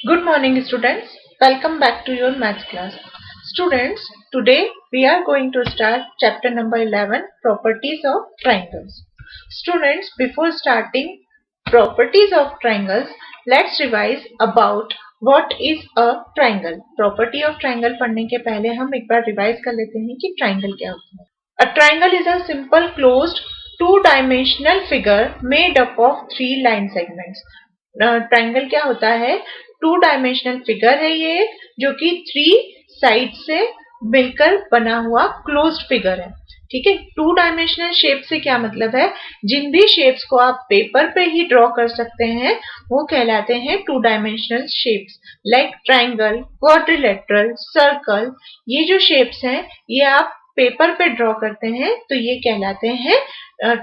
Good morning students. Welcome back to your maths class. Students, today we are going to start chapter number 11, properties of triangles. Students, before starting properties of triangles, let's revise about what is a triangle. Property of triangle पढ़ने के पहले हम एक बार revise कर लेते हैं कि triangle क्या होता है. A triangle is a simple closed two-dimensional figure made up of three line segments. Triangle क्या होता है? टू डायमेंशनल फिगर है ये, जो कि थ्री साइड से मिलकर बना हुआ क्लोज्ड फिगर है. ठीक है. टू डायमेंशनल शेप से क्या मतलब है? जिन भी शेप्स को आप पेपर पे ही ड्रॉ कर सकते हैं वो कहलाते हैं two dimensional shapes. Like triangle, quadrilateral, circle, ये जो शेप्स हैं ये आप पेपर पे ड्रॉ करते हैं तो ये कहलाते हैं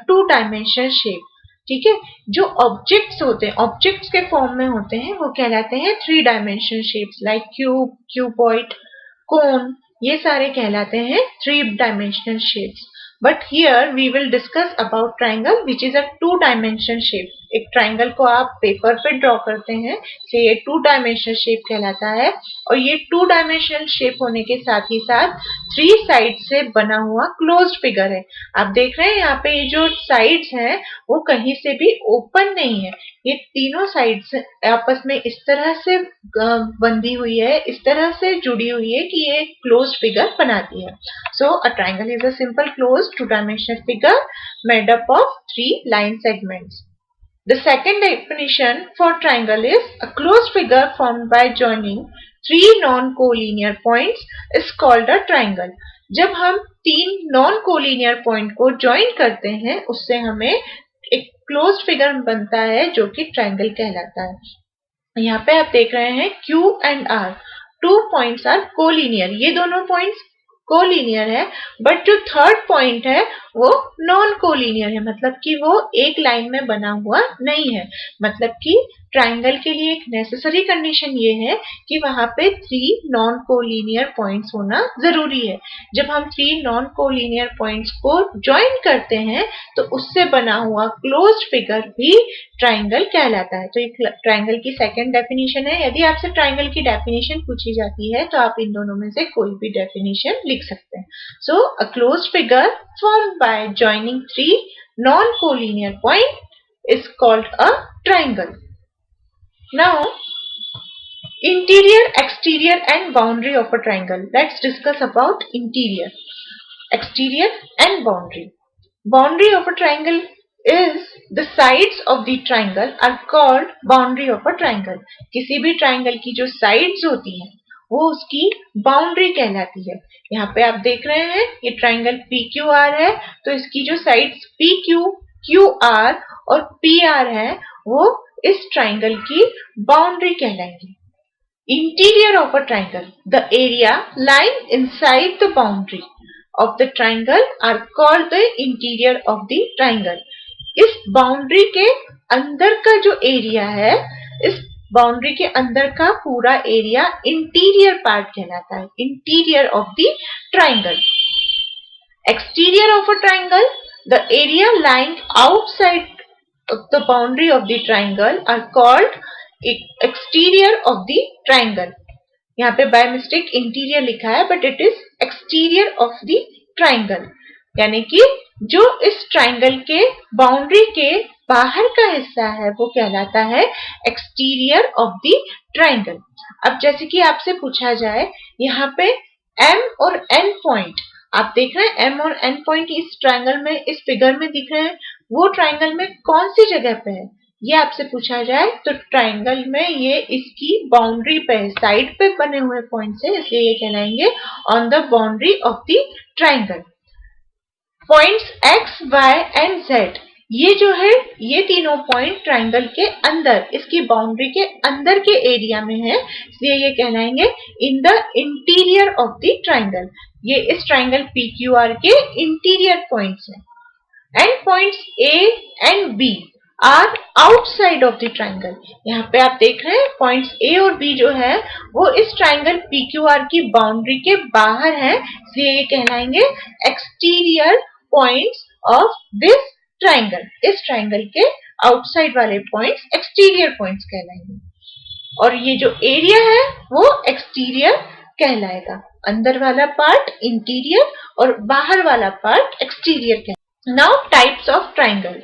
टू डायमेंशनल शेप. ठीक है. जो ऑब्जेक्ट्स होते हैं, ऑब्जेक्ट्स के फॉर्म में होते हैं, वो कहलाते हैं three dimensional shapes. Like cube, cuboid, cone, ये सारे कहलाते हैं three dimensional shapes. But here we will discuss about triangle which is a two dimensional shape. एक ट्राइंगल को आप पेपर पे ड्रॉ करते हैं तो ये टू डायमेंशनल शेप कहलाता है. और ये टू डायमेंशनल शेप होने के साथ ही साथ थ्री साइड से बना हुआ क्लोज्ड फिगर है. आप देख रहे हैं यहाँ पे ये जो साइड्स हैं वो कहीं से भी ओपन नहीं है. ये तीनों साइड्स आपस में इस तरह से बंधी हुई है, इस तरह से जुड़ी हुई है कि ये क्लोज्ड फिगर बनाती है. So a triangle is a simple closed two dimensional figure made up of three line segments. The second definition for triangle is a closed figure formed by joining three non-collinear points is called a triangle. जब हम तीन non-collinear point को join करते हैं उससे हमें एक closed figure बनता है जो कि triangle कहलाता है. यहाँ पे आप देख रहे हैं Q and R, two points are collinear. ये दोनों points कोलिनियर है, बट जो थर्ड पॉइंट है वो नॉन कोलिनियर है, मतलब कि वो एक लाइन में बना हुआ नहीं है. मतलब कि ट्राइंगल के लिए एक नेसेसरी कंडीशन ये है कि वहां पे थ्री नॉन कोलिनियर पॉइंट्स होना जरूरी है. जब हम थ्री नॉन कोलिनियर पॉइंट्स को ज्वाइन करते हैं तो उससे बना हुआ क्लोज्ड फिगर भी ट्राइंगल कहलाता है. तो ये ट्राइंगल की सेकंड डेफिनेशन है. यदि आपसे ट्राइंगल की डेफिनेशन पूछी जाती है तो आप इन दोनों में से कोई भी डेफिनेशन लिख सकते हैं. So a closed figure formed by joining three non-collinear points is called a triangle. Now, interior, exterior and boundary of a triangle. Let's discuss about interior, exterior and boundary. Boundary of a triangle is the sides of the triangle are called boundary of a triangle. किसी भी triangle की जो sides होती हैं वो उसकी boundary कहलाती है. यहाँ पे आप देख रहे हैं ये ट्राइंगल PQR है तो इसकी जो साइड्स PQ, QR और PR है वो इस ट्राइंगल की बाउंड्री कहलाएंगी. Interior of a triangle, the area lying inside the boundary of the triangle are called the interior of the triangle. इस बाउंड्री के अंदर का जो एरिया है, इस बाउंड्री के अंदर का पूरा एरिया इंटीरियर पार्ट कहलाता है. Interior of the triangle. Exterior of a triangle, the area lying outside of the boundary of the triangle are called exterior of the triangle. यहाँ पे बाय मिस्टेक इंटीरियर लिखा है but it is exterior of the triangle. यानी कि जो इस triangle के boundary के बाहर का हिस्सा है वो कहलाता है एक्सटीरियर ऑफ द ट्राइंगल. अब जैसे कि आपसे पूछा जाए यहाँ पे M और N पॉइंट आप देख रहे हैं, M और N पॉइंट इस ट्राइंगल में, इस फिगर में दिख रहे हैं, वो ट्राइंगल में कौन सी जगह पे है ये आपसे पूछा जाए तो ट्राइंगल में ये इसकी बाउंड्री पे है, साइड पे बने हुए पॉइंट्स है, इसलिए ये कहलाएंगे on the boundary of the triangle. Points X, Y and Z, ये जो है ये तीनों पॉइंट ट्राइंगल के अंदर, इसकी बाउंड्री के अंदर के एरिया में है, इसलिए ये कहलाएंगे in the interior of the triangle. ये इस ट्राइंगल PQR के इंटीरियर पॉइंट्स हैं. And points A and B are outside of the triangle. यहाँ पे आप देख रहे हैं पॉइंट्स A और B जो है वो इस ट्राइंगल PQR की बाउंड्री के बाहर है, इसलिए ये कहलाएंगे exterior points of this triangle. इस ट्राइंगल के आउटसाइड वाले पॉइंट्स एक्सटीरियर पॉइंट्स कहलाएंगे. और ये जो एरिया है वो एक्सटीरियर कहलाएगा। अंदर वाला पार्ट इंटीरियर और बाहर वाला पार्ट एक्सटीरियर कहलाएगा। Now types of triangle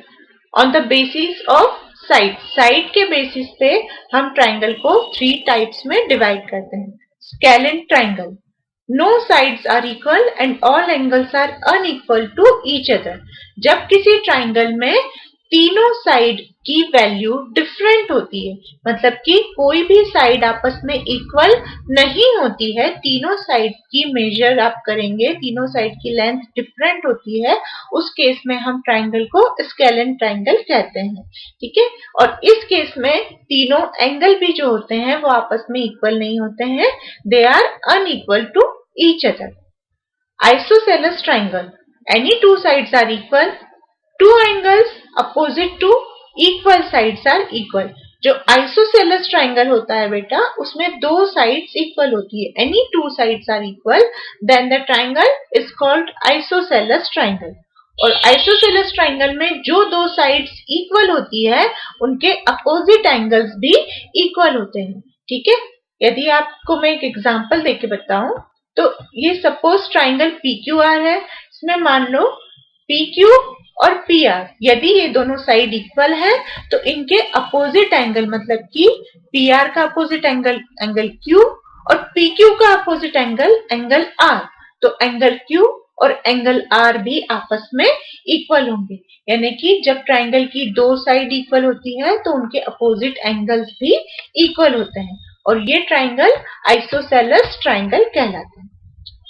on the basis of side. Side के बेसिस पे हम ट्राइंगल को 3 टाइप्स में डिवाइड करते हैं। Scalene triangle, no sides are equal and all angles are unequal to each other. जब किसी ट्राइंगल में तीनों साइड की वैल्यू डिफरेंट होती है, मतलब कि कोई भी साइड आपस में इक्वल नहीं होती है, तीनों साइड की मेजर आप करेंगे, तीनों साइड की लेंथ डिफरेंट होती है, उस केस में हम ट्राइंगल को स्केलेन ट्राइंगल कहते हैं। ठीक है, और इस केस में तीनों एंगल भी जो होते हैं वो आपस में इक्वल नहीं होते हैं, they are unequal to each other. Isosceles triangle, any 2 sides are equal, 2 angles opposite to equal sides are equal। जो आइसोसेलेस ट्राइंगल होता है बेटा, उसमें 2 साइड्स इक्वल होती है। Any 2 sides are equal, then the triangle is called isosceles triangle। और isosceles triangle में जो 2 साइड्स इक्वल होती है, उनके अपोजिट एंगल्स भी इक्वल होते हैं। ठीक है, यदि आपको मैं एक एग्जांपल देके बताऊं, तो ये सपोज ट्राइंगल PQR है, इसमें मान लो PQ और PR, यदि ये दोनों साइड इक्वल है तो इनके अपोजिट एंगल, मतलब कि PR का अपोजिट एंगल एंगल Q और PQ का अपोजिट एंगल एंगल R, तो एंगल Q और एंगल R भी आपस में इक्वल होंगे। यानी कि जब ट्राइंगल की 2 साइड इक्वल होती है तो उनके अपोजिट एंगल्स भी इक्वल होते हैं, और ये ट्राइंगल आइसोसेलेस ट्राइंगल कहलाते हैं।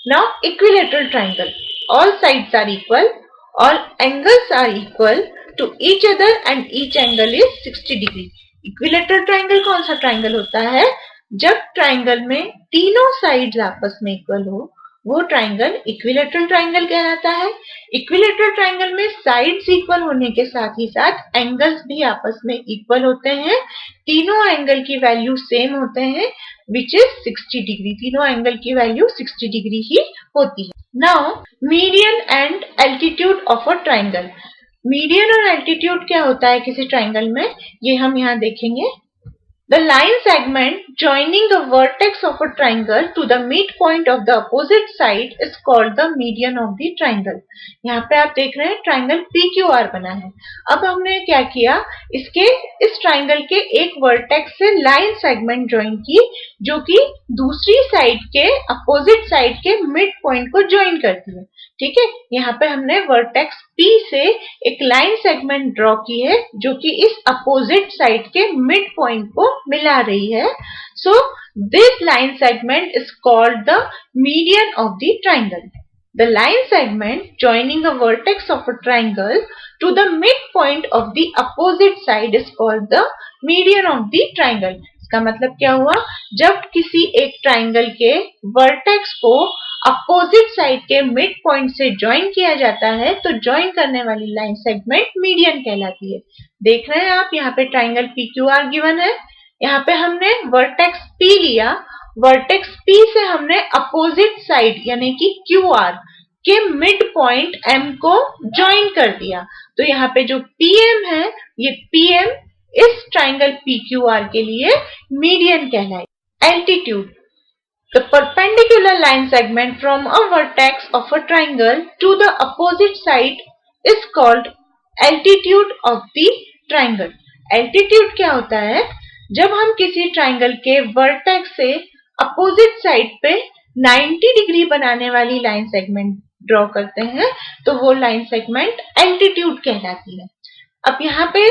Now equilateral triangle, all sides are equal, all angles are equal to each other and each angle is 60 degree। Equilateral triangle कौन सा ट्राइंगल होता है? जब ट्राइंगल में तीनों साइड्स आपस में इक्वल हो, वो ट्राइंगल इक्विलेटरल ट्राइंगल कहलाता है। इक्विलेटरल ट्राइंगल में साइड्स इक्वल होने के साथ ही साथ एंगल्स भी आपस में इक्वल होते हैं, तीनों एंगल की वैल्यू सेम होते हैं, विच इज 60 डिग्री। तीनों एंगल की वैल्यू 60 डिग्री ही होती है। Now median and altitude of a triangle. Median और एल्टीट्यूड क्या होता है किसी ट्राइंगल में, ये हम यहाँ देखेंगे। The line segment joining the vertex of a triangle to the midpoint of the opposite side is called the median of the triangle। यहाँ पे आप देख रहे हैं ट्राइंगल PQR बना है। अब हमने क्या किया, इस ट्राइंगल के एक वर्टेक्स से लाइन सेगमेंट ज्वाइन की, जो कि दूसरी साइड के अपोजिट साइड के मिड पॉइंट को ज्वाइन करती है। ठीक है, यहाँ पे हमने वर्टेक्स P से एक लाइन सेगमेंट ड्रॉ की है, जो कि इस अपोजिट साइड के मिड पॉइंट को मिला रही है। So this line segment is called the median of the triangle. The line segment joining a vertex of a triangle to the mid point of the opposite side is called the median of the triangle. इसका मतलब क्या हुआ, जब किसी एक triangle के vertex को opposite side के मिड पॉइंट से ज्वाइन किया जाता है, तो ज्वाइन करने वाली लाइन सेगमेंट मीडियन कहलाती है। देख रहे हैं आप, यहाँ पे ट्राइंगल PQR गिवन है, यहाँ पे हमने वर्टेक्स P लिया, वर्टेक्स P से हमने अपोजिट साइड यानी कि QR के मिड पॉइंट M को ज्वाइन कर दिया, तो यहाँ पे जो PM है, ये PM इस ट्राइंगल PQR के लिए मीडियन कहलाएगा। Altitude, the perpendicular line segment from a vertex of a triangle to the opposite side is called altitude of the triangle। altitude क्या होता है, जब हम किसी ट्राइंगल के वर्टेक्स से अपोजिट साइड पे 90 डिग्री बनाने वाली लाइन सेगमेंट ड्रॉ करते हैं, तो वो लाइन सेगमेंट एल्टीट्यूड कहलाती है। अब यहाँ पे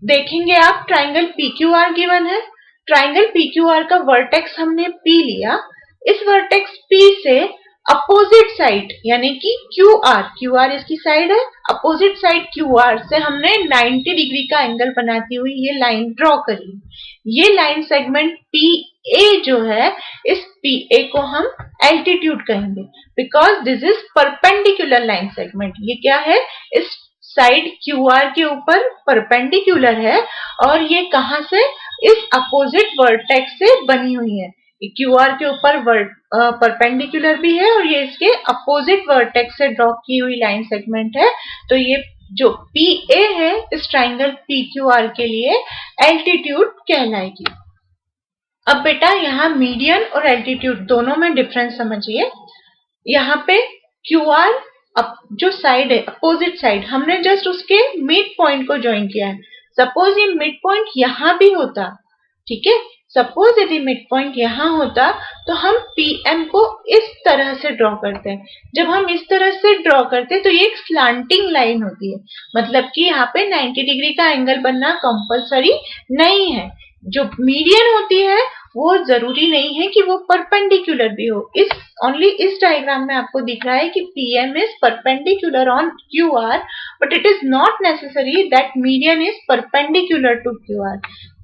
देखेंगे आप, ट्राइंगल PQR गिवन है, ट्राइंगल PQR का वर्टेक्स हमने P लिया, इस वर्टेक्स P से अपोजिट साइड यानी कि QR इसकी साइड है, अपोजिट साइड QR से हमने 90 डिग्री का एंगल बनाती हुई ये लाइन ड्रॉ करी। ये लाइन सेगमेंट PA जो है, इस PA को हम एल्टीट्यूड कहेंगे, because this is perpendicular line segment. ये क्या है, इस साइड QR के ऊपर परपेंडिकुलर है, और ये कहां से, इस अपोजिट वर्टेक्स से बनी हुई है। QR के ऊपर परपेंडिकुलर भी है, और ये इसके अपोजिट वर्टेक्स से ड्रॉ की हुई लाइन सेगमेंट है, तो ये जो PA है इस ट्राइंगल PQR के लिए एल्टीट्यूड कहलाएगी। अब बेटा यहाँ मीडियन और एल्टीट्यूड दोनों में डिफरेंस समझिए। यहाँ पे QR जो साइड है, अपोजिट साइड, हमने जस्ट उसके मिड पॉइंट को ज्वाइन किया है। सपोज ये मिड पॉइंट यहाँ भी होता, ठीक है, सपोज यदि मिड पॉइंट यहाँ होता तो हम PM को इस तरह से ड्रॉ करते हैं। जब हम इस तरह से ड्रॉ करते हैं तो ये एक स्लांटिंग लाइन होती है, मतलब कि यहाँ पे 90 डिग्री का एंगल बनना कंपलसरी नहीं है। जो मीडियन होती है वो जरूरी नहीं है कि वो परपेंडिकुलर भी हो। इस डायग्राम में आपको दिख रहा है कि PM is perpendicular on QR, but it is not necessary that median is perpendicular to QR.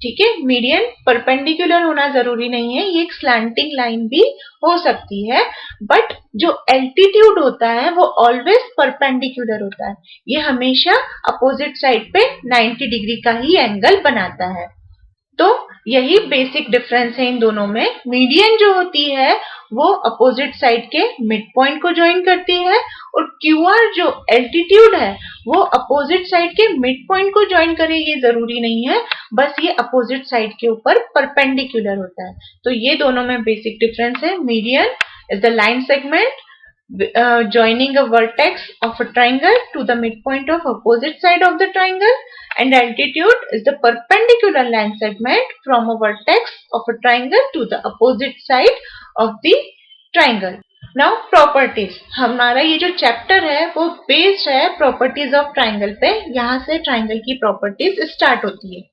ठीक है, मीडियन परपेंडिकुलर होना जरूरी नहीं है, ये एक स्लैंटिंग लाइन भी हो सकती है, बट जो एल्टीट्यूड होता है वो ऑलवेज परपेंडिकुलर होता है। ये हमेशा अपोजिट साइड पे 90 डिग्री का ही एंगल बनाता है। तो यही बेसिक डिफरेंस है इन दोनों में। मीडियन जो होती है वो अपोजिट साइड के मिड पॉइंट को ज्वाइन करती है, और QR जो एल्टीट्यूड है वो अपोजिट साइड के मिड पॉइंट को ज्वाइन करे, ये जरूरी नहीं है, बस ये अपोजिट साइड के ऊपर परपेंडिकुलर होता है। तो ये दोनों में बेसिक डिफरेंस है। Median is the line segment joining a vertex of a triangle to the midpoint of opposite side of the triangle, and altitude is the perpendicular line segment from a vertex of a triangle to the opposite side of the triangle. Now properties, हमारा ये जो chapter है वो based है properties of triangle पे। यहाँ से triangle की प्रॉपर्टीज स्टार्ट होती है।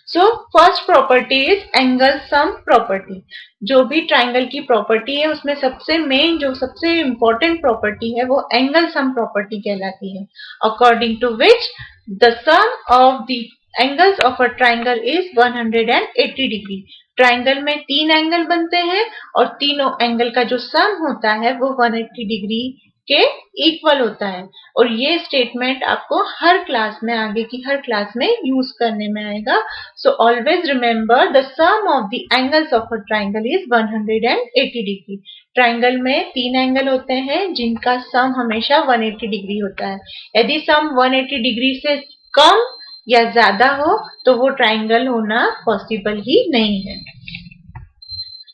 So first property is angle sum property. जो भी ट्राइंगल की प्रॉपर्टी है उसमें सबसे मेन, जो सबसे इंपॉर्टेंट प्रॉपर्टी है वो एंगल सम प्रॉपर्टी कहलाती है, according to which the sum of the angles of a triangle is 180 degree. Triangle में 3 एंगल बनते हैं और तीनों एंगल का जो सम होता है वो 180 डिग्री के इक्वल होता है। और ये स्टेटमेंट आपको हर क्लास में, आगे की हर क्लास में यूज करने में आएगा। So always remember the sum of the angles of a triangle is 180 degree. Triangle में 3 एंगल होते हैं जिनका सम हमेशा 180 डिग्री होता है। यदि सम 180 डिग्री से कम या ज्यादा हो तो वो ट्राइंगल होना पॉसिबल ही नहीं है।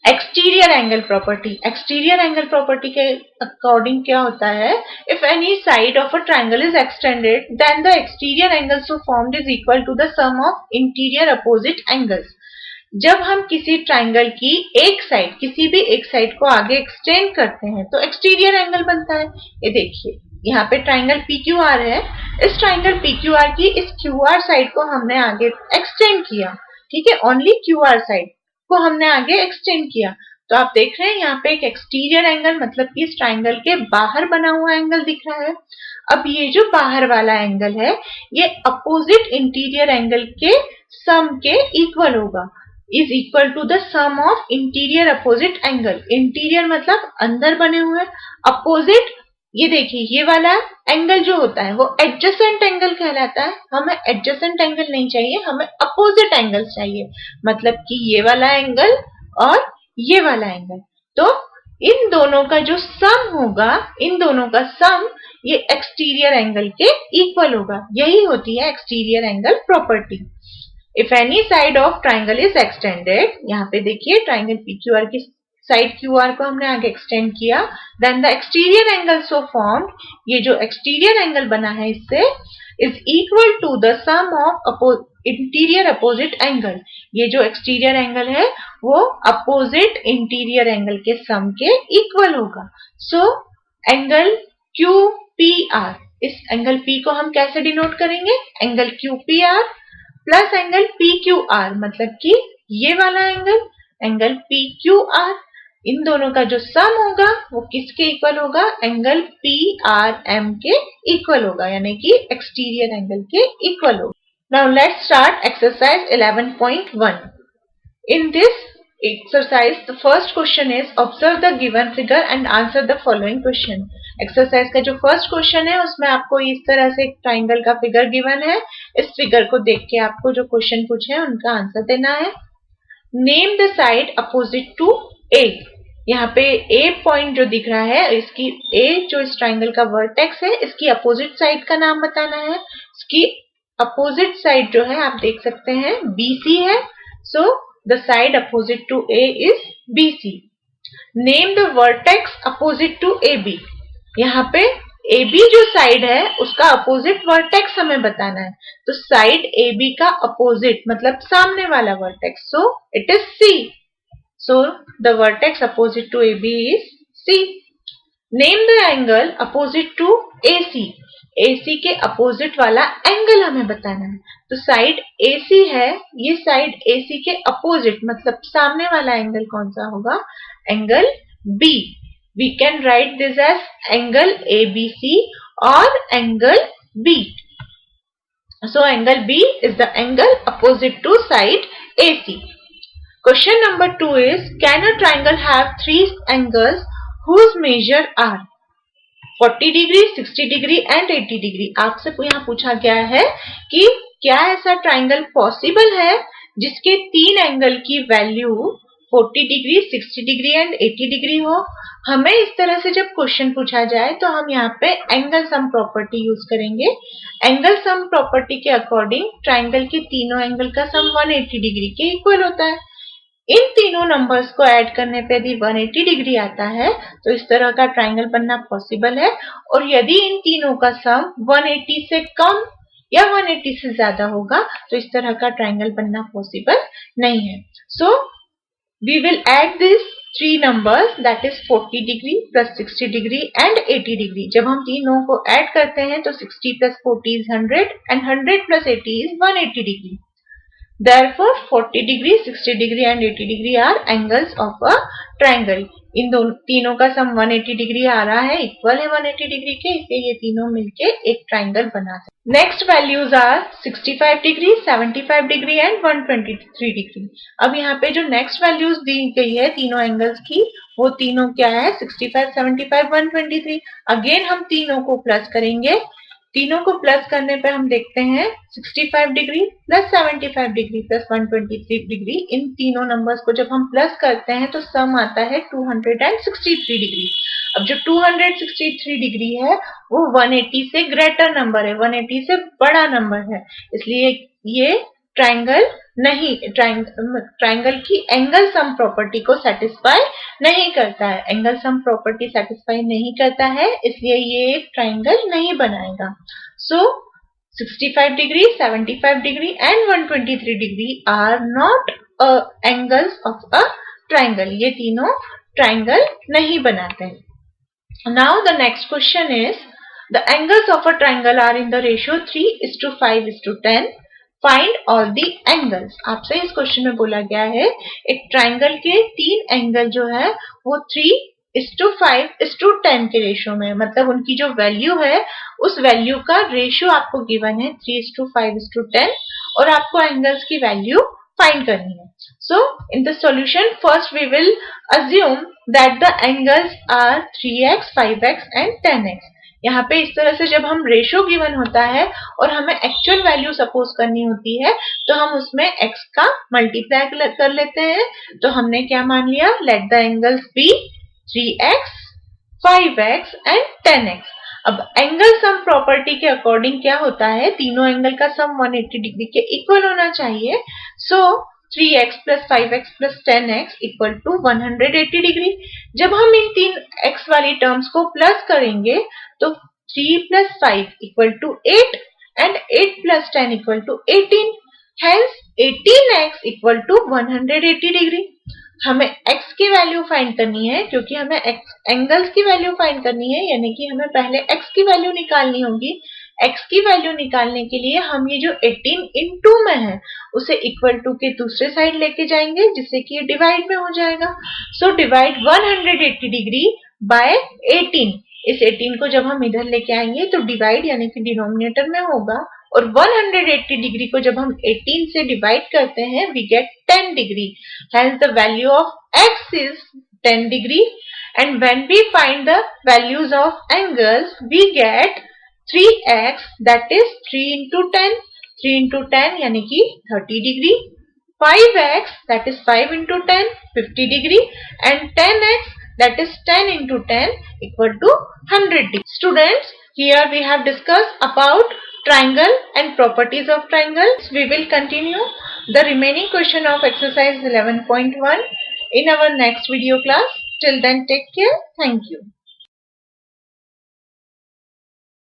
Exterior angle property, exterior angle property के अकॉर्डिंग क्या होता है, if any side of a triangle is extended then the exterior angle so formed is equal to the sum of interior opposite angles. जब हम किसी ट्राइंगल की एक side, किसी भी एक साइड को आगे एक्सटेंड करते हैं तो एक्सटीरियर एंगल बनता है। ये देखिए यहाँ पे ट्राइंगल PQR है, इस ट्राइंगल PQR की इस QR साइड को हमने आगे एक्सटेंड किया, ठीक है, ओनली QR साइड को हमने आगे एक्सटेंड किया। तो आप देख रहे हैं यहाँ पे एक एक्सटीरियर एंगल, मतलब कि इस ट्राइंगल के बाहर बना हुआ एंगल दिख रहा है। अब ये जो बाहर वाला एंगल है ये अपोजिट इंटीरियर एंगल के सम के इक्वल होगा, is equal to the sum of interior opposite angle. Interior मतलब अंदर बने हुए, अपोजिट ये देखिए ये वाला एंगल जो होता है वो एडजेसेंट एंगल कहलाता है। हमें एडजेसेंट एंगल नहीं चाहिए, हमें अपोजिट एंगल चाहिए, मतलब कि ये वाला एंगल और ये वाला एंगल। तो इन दोनों का जो सम होगा, इन दोनों का सम ये एक्सटीरियर एंगल के इक्वल होगा। यही होती है exterior angle property. If any side of triangle is extended, यहाँ पे देखिए ट्राइंगल PQR की साइड QR को हमने आगे एक्सटेंड किया, then the exterior angle so formed, ये जो एक्सटीरियर एंगल बना है इससे is equal to the sum of interior opposite angle. ये जो एक्सटीरियर एंगल है वो अपोजिट इंटीरियर एंगल के सम के इक्वल होगा। सो एंगल QPR, इस एंगल P को हम कैसे डिनोट करेंगे, angle QPR plus angle PQR, मतलब कि ये वाला एंगल, एंगल PQR, इन दोनों का जो सम होगा वो किसके इक्वल होगा, एंगल PRM के इक्वल होगा, यानी कि एक्सटीरियर एंगल के इक्वल होगा। Now let's start exercise 11.1। In this exercise the first question is observe the given figure and answer the following question। Exercise का जो फर्स्ट क्वेश्चन है उसमें आपको इस तरह से एक ट्राइंगल का फिगर गिवन है, इस फिगर को देख के आपको जो क्वेश्चन पूछे हैं उनका आंसर देना है। Name the side opposite to A, यहाँ पे A पॉइंट जो दिख रहा है, इसकी A जो इस ट्राइंगल का वर्टेक्स है, इसकी अपोजिट साइड का नाम बताना है। इसकी अपोजिट साइड जो है आप देख सकते हैं BC है। सो The side opposite to A is BC. Name the vertex opposite to AB. यहाँ पे AB जो साइड है उसका अपोजिट वर्टेक्स हमें बताना है. तो साइड AB का अपोजिट मतलब सामने वाला vertex. So it is C. So the vertex opposite to AB is C. Name the angle opposite to AC. AC के अपोजिट वाला एंगल हमें बताना है. तो साइड AC है, ये साइड AC के अपोजिट मतलब सामने वाला एंगल कौन सा होगा? Angle B. We can write this as angle ABC or angle B. So angle B is the angle opposite to side AC. Question number 2 is, can a triangle have three angles whose measure are 40 degree, 60 degree and 80 degree? आपसे यहाँ पूछा गया है कि क्या ऐसा triangle possible है जिसके तीन एंगल की value 40 degree, 60 degree and 80 degree हो. हमें इस तरह से जब क्वेश्चन पूछा जाए तो हम यहाँ पे एंगल सम प्रॉपर्टी यूज करेंगे. एंगल सम प्रॉपर्टी के अकॉर्डिंग ट्राइंगल के तीनों एंगल का सम 180 डिग्री के इक्वल होता है. इन तीनों नंबर्स को ऐड करने पे यदि 180 डिग्री आता है तो इस तरह का ट्राइंगल बनना पॉसिबल है. और यदि इन तीनों का सम 180 से कम या 180 से ज्यादा होगा तो इस तरह का ट्राइंगल बनना पॉसिबल नहीं है. So we will add this three numbers that is 40 degree plus 60 degree and 80 degree. जब हम तीनों को ऐड करते हैं तो 60 plus 40 is 100 and 100 plus 80 is 180 degree. Therefore 40 degree, 60 degree and 80 degree are angles of a triangle. इन दोनों तीनों का सम 180 डिग्री आ रहा है, इक्वल है 180 डिग्री के, इसलिए ये तीनों मिलके एक ट्राइंगल बना सकते. Next values are 65 degree, 75 degree and 123 degree. अब यहाँ पे जो नेक्स्ट वैल्यूज दी गई है तीनों एंगल्स की, वो तीनों क्या है? 65, 75, 123. अगेन हम तीनों को प्लस करेंगे. तीनों को प्लस करने पे हम देखते हैं 65 degree plus 75 degree plus 123 degree. इन तीनों नंबर्स को जब हम प्लस करते हैं तो सम आता है 263 डिग्री. अब जो 263 डिग्री है वो 180 से ग्रेटर नंबर है, 180 से बड़ा नंबर है, इसलिए ये ट्राइंगल नहीं, ट्राइंगल की एंगल सम प्रॉपर्टी को सेटिस्फाई नहीं करता है. एंगल सम प्रॉपर्टी सेटिस्फाई नहीं करता है, इसलिए ये एक ट्राइंगल नहीं बनाएगा. So 65 degree, 75 degree and 123 degree are not angles of a triangle. ये तीनों ट्राइंगल नहीं बनाते हैं. Now the next question is, the angles of a triangle are in the ratio 3:5:10. Find all the angles. आपसे इस question में बोला गया है एक ट्राइंगल के तीन एंगल जो है वो 3:5:10 के रेशियो में, मतलब उनकी जो वैल्यू है उस वैल्यू का रेशियो आपको गिवन है 3:5:10 और आपको एंगल्स की वैल्यू फाइंड करनी है. So in the solution first we will assume that the angles are 3x, 5x and 10x. यहाँ पे इस तरह से जब हम रेशियो गिवन होता है और हमें एक्चुअल वैल्यू सपोज करनी होती है तो हम उसमें x का मल्टीप्लाई कर लेते हैं. तो हमने क्या मान लिया? Let the angles be 3x, 5x and 10x. अब एंगल सम प्रॉपर्टी के अकॉर्डिंग क्या होता है? तीनों एंगल का सम 180 डिग्री के इक्वल होना चाहिए. So 3x plus 5x plus 10x equal to 180 degree. जब हम इन तीन x वाली टर्म्स को प्लस करेंगे तो 3 plus 5 equal to 8 and 8 plus 10 equal to 18. Hence 18x equal to 180 degree. हमें x की वैल्यू फाइंड करनी है क्योंकि हमें एंगल्स की वैल्यू फाइंड करनी है, यानी कि हमें पहले x की वैल्यू निकालनी होगी. x की वैल्यू निकालने के लिए हम ये जो 18 into में है उसे इक्वल टू के दूसरे साइड लेके जाएंगे जिससे कि ये डिवाइड में हो जाएगा. So divide 180 degree by 18. इस 18 को जब हम इधर लेके आएंगे तो डिवाइड यानी कि डिनोमिनेटर में होगा और 180 डिग्री को जब हम 18 से डिवाइड करते हैं we get 10 degree. Hence the value of x is 10 degree and when we find the values of angles we get 3x that is 3 into 10, 3 into 10 यानी कि 30 degree, 5x that is 5 into 10, 50 degree and 10x that is 10 into 10 equal to 100 degree. Students, here we have discussed about triangle and properties of triangles. We will continue the remaining question of exercise 11.1 in our next video class. Till then, take care. Thank you.